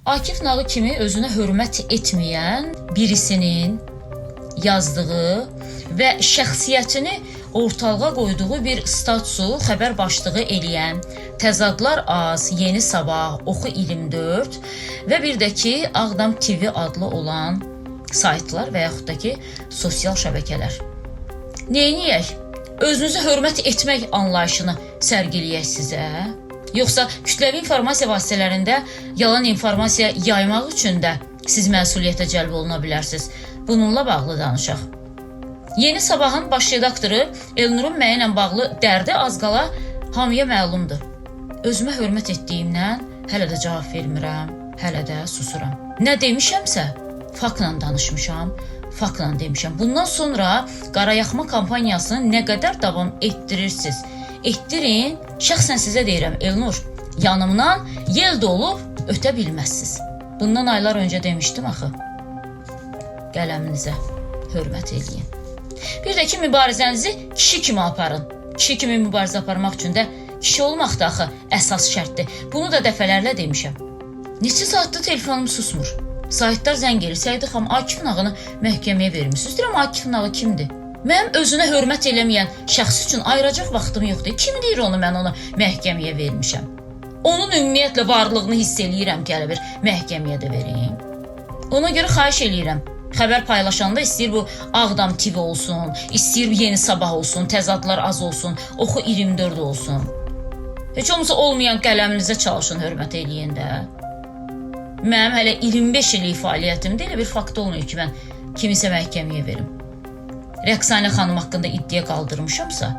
Akif Nağı kimi özünə hörmət etməyən birisinin yazdığı və şəxsiyyətini ortalığa qoyduğu bir statusu xəbər başlığı eləyən Təzadlar Az, Yeni Sabah, Oxu 24 və bir də ki Ağdam TV adlı olan saytlar və yaxud da ki sosial şəbəkələr. Neyniyək? Özünüzü hörmət etmək anlayışını sərgiləyək sizə? Yoxsa kütləvi informasiya vasitələrində yalan informasiya yaymaq üçün də siz məsuliyyətə cəlb oluna bilərsiniz. Bununla bağlı danışaq. Yeni Sabahın baş redaktoru Elnurun mənimlə bağlı dərdi az qala hamıya məlumdur. Özümə hörmət etdiyimdən hələ də cavab vermirəm, hələ də susuram. Nə demişəmsə, faktla danışmışam, faktla demişəm. Bundan sonra qarayaxma kampaniyasını nə qədər davam etdirirsiniz? Etdirin, şəxsən sizə deyirəm, Elnur, yanımdan yel dolub ötə bilməzsiniz. Bundan aylar öncə demişdim axı. Qələminizə hörmət eləyin. Bir də ki, mübarizənizi kişi kimi aparın. Kişi kimi mübarizə aparmaq üçün də kişi olmaq da axı əsas şərtdir. Bunu da dəfələrlə demişəm. Neçə saatdır telefonum susmur. Saytlar zəng edir. Səidə xanım, Akif Nağını məhkəməyə vermişsiniz. Deyirəm, Akif Nağı kimdir? Mənim özünə hörmət eləməyən şəxs üçün ayıracaq vaxtım yoxdur. Kim deyir onu, mən onu məhkəməyə vermişəm? Onun ümumiyyətlə varlığını hiss eləyirəm ki, hələ bir məhkəməyə də vereyim. Ona görə xahiş eləyirəm. Xəbər paylaşanda istəyir bu Ağdam TV olsun, istəyir Yeni Sabah olsun, Təzadlar Az olsun, Oxu 24 olsun. Heç olmasa olmayan qələminizə çalışın hörmət eləyin də. Mənim hələ 25 illik fəaliyyətimdə elə bir fakt olmuyor ki, mən kimisə məhkəməyə verim. Rəqsanə xanım haqqında iddia qaldırmışamsa,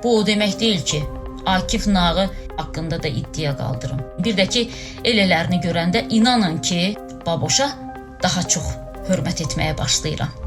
bu o demək deyil ki, Akif Nağı haqqında da iddia qaldırım. Bir də ki, elələrini görəndə inanın ki, baboşa daha çox hörmət etməyə başlayıram.